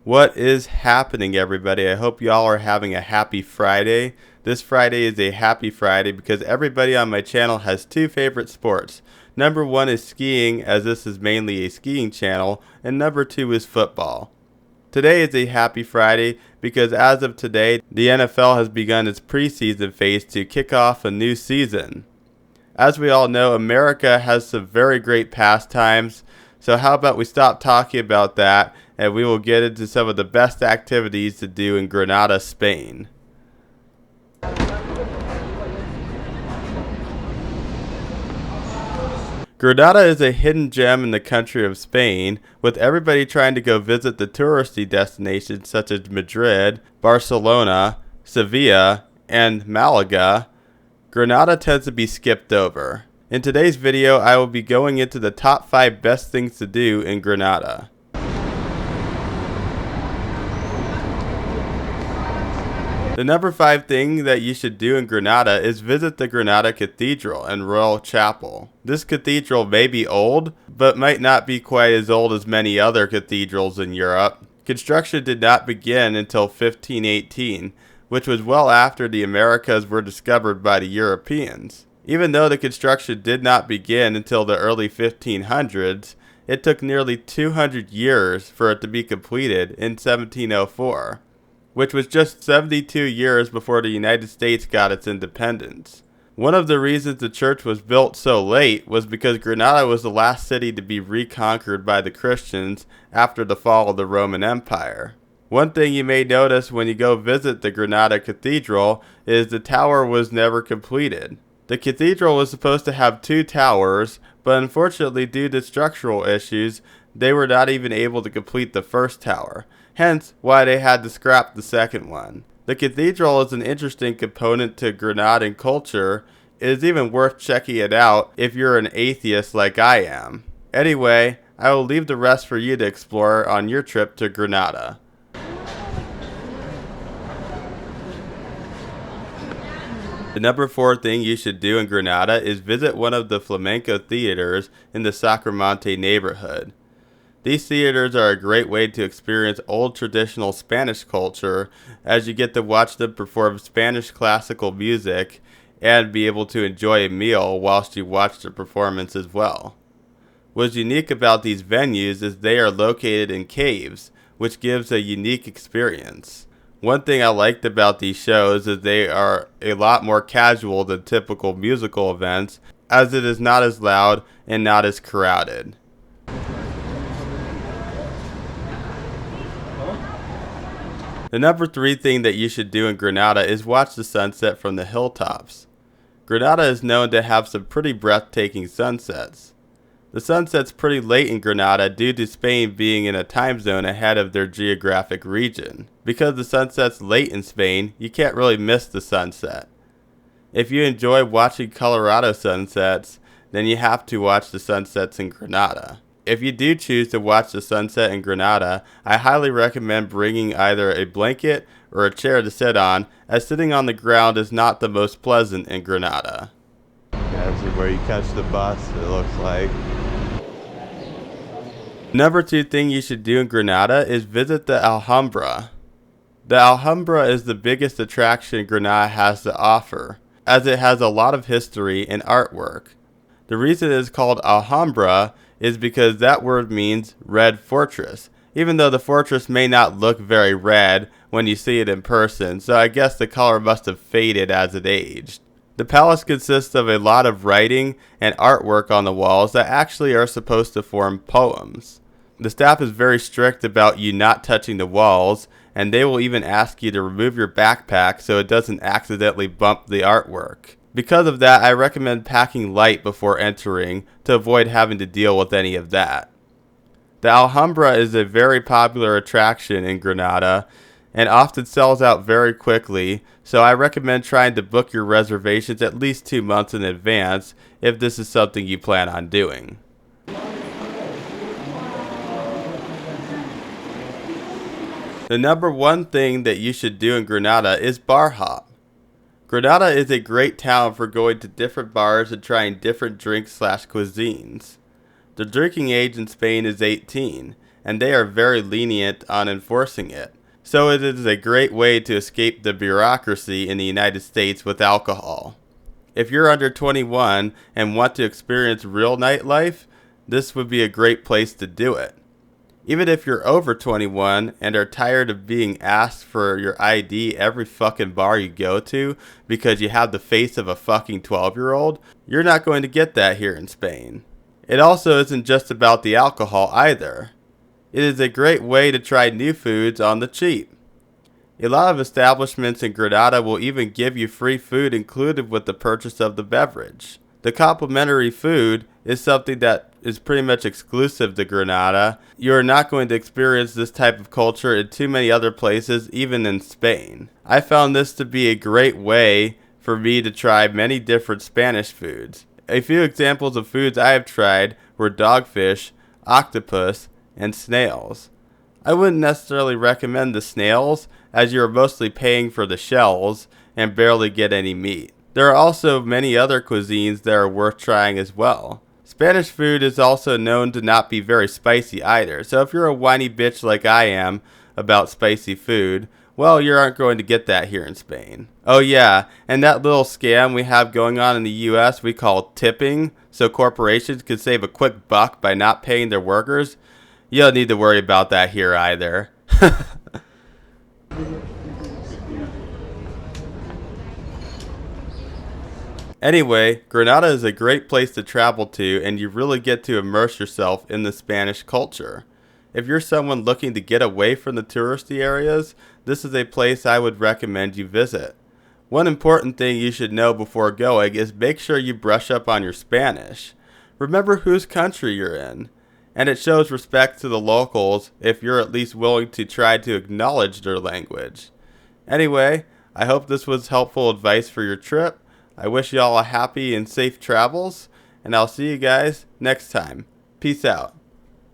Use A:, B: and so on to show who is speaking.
A: What is happening, everybody? I hope y'all are having a happy Friday. This Friday is a happy Friday because everybody on my channel has two favorite sports. Number one is skiing, as this is mainly a skiing channel, and number two is football. Today is a happy Friday because as of today, the NFL has begun its preseason phase to kick off a new season. As we all know, America has some very great pastimes, so how about we stop talking about that and we will get into some of the best activities to do in Granada, Spain. Granada is a hidden gem in the country of Spain, with everybody trying to go visit the touristy destinations such as Madrid, Barcelona, Sevilla, and Malaga. Granada tends to be skipped over. In today's video, I will be going into the top 5 best things to do in Granada. The number 5 thing that you should do in Granada is visit the Granada Cathedral and Royal Chapel. This cathedral may be old, but might not be quite as old as many other cathedrals in Europe. Construction did not begin until 1518, which was well after the Americas were discovered by the Europeans. Even though the construction did not begin until the early 1500s, it took nearly 200 years for it to be completed in 1704. Which was just 72 years before the United States got its independence. One of the reasons the church was built so late was because Granada was the last city to be reconquered by the Christians after the fall of the Roman Empire. One thing you may notice when you go visit the Granada Cathedral is the tower was never completed. The cathedral was supposed to have 2 towers, but unfortunately due to structural issues, they were not even able to complete the first tower. Hence why they had to scrap the second one. The cathedral is an interesting component to Granadan culture. It is even worth checking it out if you're an atheist like I am. Anyway, I will leave the rest for you to explore on your trip to Granada. The number 4 thing you should do in Granada is visit one of the flamenco theaters in the Sacramento neighborhood. These theaters are a great way to experience old traditional Spanish culture, as you get to watch them perform Spanish classical music and be able to enjoy a meal whilst you watch the performance as well. What's unique about these venues is they are located in caves, which gives a unique experience. One thing I liked about these shows is they are a lot more casual than typical musical events, as it is not as loud and not as crowded. The number 3 thing that you should do in Granada is watch the sunset from the hilltops. Granada is known to have some pretty breathtaking sunsets. The sunset's pretty late in Granada due to Spain being in a time zone ahead of their geographic region. Because the sunset's late in Spain, you can't really miss the sunset. If you enjoy watching Colorado sunsets, then you have to watch the sunsets in Granada. If you do choose to watch the sunset in Granada, I highly recommend bringing either a blanket or a chair to sit on, as sitting on the ground is not the most pleasant in Granada.
B: That's where you catch the bus, it looks like.
A: Number 2 thing you should do in Granada is visit the Alhambra. The Alhambra is the biggest attraction Granada has to offer, as it has a lot of history and artwork. The reason it is called Alhambra is because that word means red fortress, even though the fortress may not look very red when you see it in person, so I guess the color must have faded as it aged. The palace consists of a lot of writing and artwork on the walls that actually are supposed to form poems. The staff is very strict about you not touching the walls, and they will even ask you to remove your backpack so it doesn't accidentally bump the artwork. Because of that, I recommend packing light before entering to avoid having to deal with any of that. The Alhambra is a very popular attraction in Granada and often sells out very quickly, so I recommend trying to book your reservations at least 2 months in advance if this is something you plan on doing. The number 1 thing that you should do in Granada is bar hop. Granada is a great town for going to different bars and trying different drinks/cuisines. The drinking age in Spain is 18, and they are very lenient on enforcing it. So it is a great way to escape the bureaucracy in the United States with alcohol. If you're under 21 and want to experience real nightlife, this would be a great place to do it. Even if you're over 21 and are tired of being asked for your ID every fucking bar you go to because you have the face of a fucking 12-year-old, you're not going to get that here in Spain. It also isn't just about the alcohol either. It is a great way to try new foods on the cheap. A lot of establishments in Granada will even give you free food included with the purchase of the beverage. The complimentary food is something that is pretty much exclusive to Granada. You are not going to experience this type of culture in too many other places, even in Spain. I found this to be a great way for me to try many different Spanish foods. A few examples of foods I have tried were dogfish, octopus, and snails. I wouldn't necessarily recommend the snails, as you are mostly paying for the shells and barely get any meat. There are also many other cuisines that are worth trying as well. Spanish food is also known to not be very spicy either, so if you're a whiny bitch like I am about spicy food, well, you aren't going to get that here in Spain. Oh yeah, and that little scam we have going on in the US we call tipping, so corporations can save a quick buck by not paying their workers, you don't need to worry about that here either. Anyway, Granada is a great place to travel to, and you really get to immerse yourself in the Spanish culture. If you're someone looking to get away from the touristy areas, this is a place I would recommend you visit. One important thing you should know before going is make sure you brush up on your Spanish. Remember whose country you're in, and it shows respect to the locals if you're at least willing to try to acknowledge their language. Anyway, I hope this was helpful advice for your trip. I wish you all a happy and safe travels, and I'll see you guys next time. Peace out.